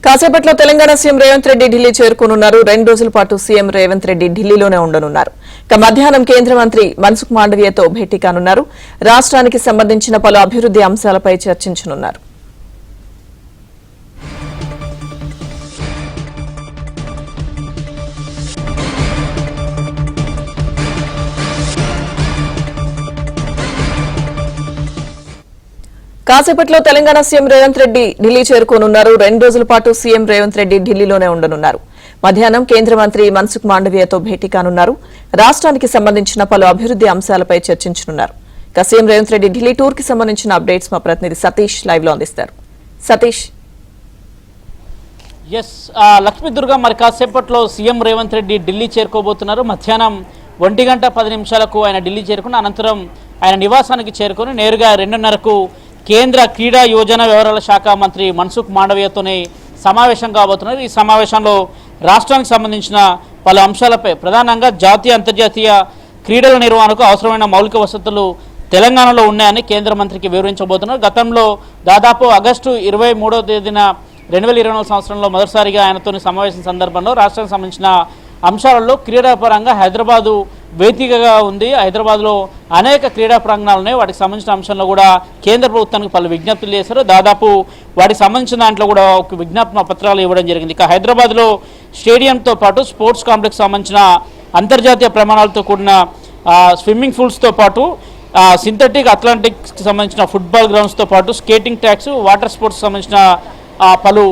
కాసేపట్లో తెలంగాణ సీఎం రేవంత్ రెడ్డి ఢిల్లీ చేరుకోనున్నారు. 2 రోజుల పాటు సీఎం రేవంత్ రెడ్డి ఢిల్లీలోనే ఉండనున్నారు. మధ్యాహ్నం కేంద్ర మంత్రి మన్సుఖ్ మాండవీయతో భేటీ కానున్నారు. రాష్ట్రానికి సంబంధించిన పలు అభివృద్ధి అంశాలపై చర్చించనున్నారు. కాసేపట్లో తెలంగాణ సీఎం రేవంత్ రెడ్డి ఢిల్లీ చేరుకోనున్నారు. 2 రోజుల పాటు సీఎం రేవంత్ రెడ్డి ఢిల్లీలోనే ఉండనున్నారు. మధ్యాహ్నం కేంద్ర మంత్రి మన్సుఖ్ మాండవీయతో భేటీ కానున్నారు. రాష్ట్రానికి సంబంధించిన పలు అభివృద్ధి అంశాలపై చర్చించనున్నారు. సీఎం రేవంత్ రెడ్డి ఢిల్లీ టూర్ కి సంబంధించిన అప్డేట్స్ మా ప్రతినిధి సతీష్ లైవ్ లో అందిస్తారు. సతీష్. లక్ష్మీ దుర్గా, మరి కాసేపట్లో సీఎం రేవంత్ రెడ్డి ఢిల్లీ చేరుకోబోతున్నారు. మధ్యాహ్నం 1:10 ఆయన ఢిల్లీ చేరుకున్న అనంతరం ఆయన నివాసానికి చేరుకుని నేరుగా 2:30కు కేంద్ర క్రీడా యోజన వ్యవహారాల శాఖ మంత్రి మన్సుఖ్ మాండవీయతోనే సమావేశం కాబోతున్నారు. ఈ సమావేశంలో రాష్ట్రానికి సంబంధించిన పలు అంశాలపై ప్రధానంగా జాతీయ అంతర్జాతీయ క్రీడల నిర్వహణకు అవసరమైన మౌలిక వసతులు తెలంగాణలో ఉన్నాయని కేంద్ర మంత్రికి వివరించబోతున్నారు. గతంలో దాదాపు ఆగస్టు 23వ తేదీన 2024 సంవత్సరంలో మొదటిసారిగా ఆయనతోని సమావేశం సందర్భంలో రాష్ట్రానికి సంబంధించిన అంశాలలో క్రీడాపరంగా హైదరాబాదు వేదికగా ఉంది. హైదరాబాద్లో అనేక క్రీడా ప్రాంగణాలు ఉన్నాయి. వాటికి సంబంధించిన అంశంలో కూడా కేంద్ర ప్రభుత్వానికి పలు విజ్ఞప్తులు చేశారు. దాదాపు వాటికి సంబంధించిన దాంట్లో కూడా ఒక విజ్ఞాపన పత్రాలు ఇవ్వడం జరిగింది. ఇక హైదరాబాద్లో స్టేడియంతో పాటు స్పోర్ట్స్ కాంప్లెక్స్ సంబంధించిన అంతర్జాతీయ ప్రమాణాలతో కూడిన స్విమ్మింగ్ పూల్స్తో పాటు సింథటిక్ అథ్లెటిక్స్కి సంబంధించిన ఫుట్బాల్ గ్రౌండ్స్తో పాటు స్కేటింగ్ ట్రాక్స్, వాటర్ స్పోర్ట్స్కి సంబంధించిన పలు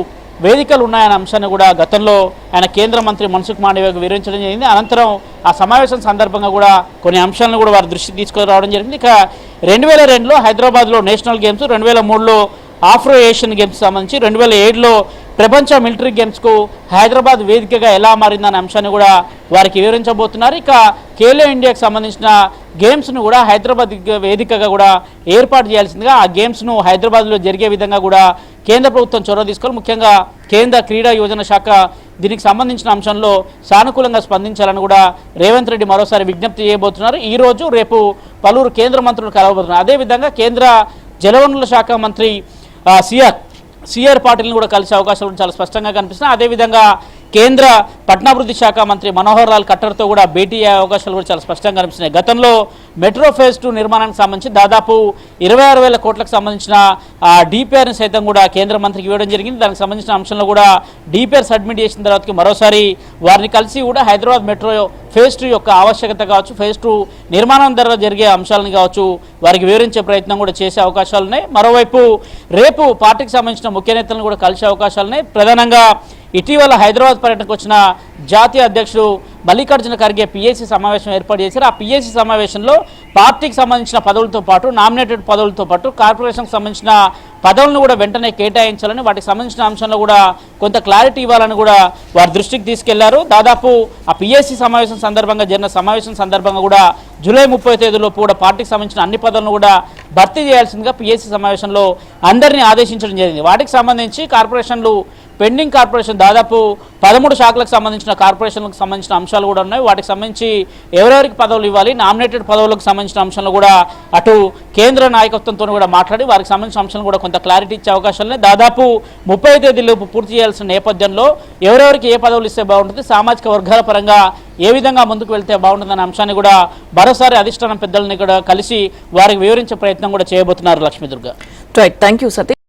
వేదికలు ఉన్నాయనే అంశాన్ని కూడా గతంలో ఆయన కేంద్ర మంత్రి మన్సుఖ్ మాండవీయకు వివరించడం జరిగింది. అనంతరం ఆ సమావేశం సందర్భంగా కూడా కొన్ని అంశాలను కూడా వారి దృష్టికి తీసుకురావడం జరిగింది. ఇక 2002లో హైదరాబాద్లో నేషనల్ గేమ్స్, 2003లో ఆఫ్రో ఏషియన్ గేమ్స్ సంబంధించి 2007లో ప్రపంచ మిలిటరీ గేమ్స్కు హైదరాబాద్ వేదికగా ఎలా మారిందనే అంశాన్ని కూడా వారికి వివరించబోతున్నారు. ఇక ఖేలో ఇండియాకు సంబంధించిన గేమ్స్ను కూడా హైదరాబాద్ వేదికగా కూడా ఏర్పాటు చేయాల్సిందిగా ఆ గేమ్స్ను హైదరాబాద్లో జరిగే విధంగా కూడా కేంద్ర ప్రభుత్వం చొరవ తీసుకోవాలి. ముఖ్యంగా కేంద్ర క్రీడా యోజన శాఖ దీనికి సంబంధించిన అంశంలో సానుకూలంగా స్పందించాలని కూడా రేవంత్ రెడ్డి మరోసారి విజ్ఞప్తి చేయబోతున్నారు. ఈ రోజు రేపు పలువురు కేంద్ర మంత్రులు కలవబోతున్నారు. అదేవిధంగా కేంద్ర జలవనరుల శాఖ మంత్రి సిఆర్ పాటిల్ని కూడా కలిసే అవకాశాలు చాలా స్పష్టంగా కనిపిస్తున్నాయి. అదేవిధంగా కేంద్ర పట్టణాభివృద్ధి శాఖ మంత్రి మనోహర్ లాల్ ఖట్టర్తో కూడా భేటీ అయ్యే అవకాశాలు కూడా చాలా స్పష్టంగా కనిపిస్తున్నాయి. గతంలో మెట్రో ఫేజ్ 2 నిర్మాణానికి సంబంధించి దాదాపు 26,000 కోట్లకు సంబంధించిన డిపిఆర్ని సైతం కూడా కేంద్ర మంత్రికి ఇవ్వడం జరిగింది. దానికి సంబంధించిన అంశంలో కూడా డిపిఆర్ సబ్మిట్ చేసిన తర్వాతకి మరోసారి వారిని కలిసి కూడా హైదరాబాద్ మెట్రో ఫేజ్ 2 యొక్క ఆవశ్యకత కావచ్చు, ఫేజ్ 2 నిర్మాణం ద్వారా జరిగే అంశాలను కావచ్చు వారికి వివరించే ప్రయత్నం కూడా చేసే అవకాశాలు ఉన్నాయి. మరోవైపు రేపు పార్టీకి సంబంధించిన ముఖ్య నేతలను కూడా కలిసే అవకాశాలు ఉన్నాయి. ప్రధానంగా ఇటీవల హైదరాబాద్ పర్యటనకు వచ్చిన జాతీయ అధ్యక్షుడు మల్లికార్జున ఖర్గే పిఏసీ సమావేశం ఏర్పాటు చేశారు. ఆ పిఏసీ సమావేశంలో పార్టీకి సంబంధించిన పదవులతో పాటు నామినేటెడ్ పదవులతో పాటు కార్పొరేషన్కి సంబంధించిన పదవులను కూడా వెంటనే కేటాయించాలని, వాటికి సంబంధించిన అంశంలో కూడా కొంత క్లారిటీ ఇవ్వాలని కూడా వారి దృష్టికి తీసుకెళ్లారు. దాదాపు ఆ పిఏసీ సమావేశం సందర్భంగా జరిగిన సమావేశం సందర్భంగా కూడా జూలై 30వ తేదీలోపు కూడా పార్టీకి సంబంధించిన అన్ని పదవులను కూడా భర్తీ చేయాల్సిందిగా పిఏసీ సమావేశంలో అందరినీ ఆదేశించడం జరిగింది. వాటికి సంబంధించి కార్పొరేషన్లు పెండింగ్ కార్పొరేషన్ దాదాపు 13 శాఖలకు సంబంధించిన కార్పొరేషన్లకు సంబంధించిన అంశాలు కూడా ఉన్నాయి. వాటికి సంబంధించి ఎవరెవరికి పదవులు ఇవ్వాలి, నామినేటెడ్ పదవులకు సంబంధించిన అంశంలో కూడా అటు కేంద్ర నాయకత్వంతో కూడా మాట్లాడి వారికి సంబంధించిన అంశాలను కూడా కొంత క్లారిటీ ఇచ్చే అవకాశాలు దాదాపు 30వ తేదీలోపు పూర్తి చేయాల్సిన నేపథ్యంలో ఎవరెవరికి ఏ పదవులు ఇస్తే బాగుంటుంది, సామాజిక వర్గాల పరంగా ఏ విధంగా ముందుకు వెళ్తే బాగుంటుందనే అంశాన్ని కూడా మరోసారి అధిష్టానం పెద్దలని కూడా కలిసి వారికి వివరించే ప్రయత్నం కూడా చేయబోతున్నారు. Lakshmi Durga. Right, thank you Satish.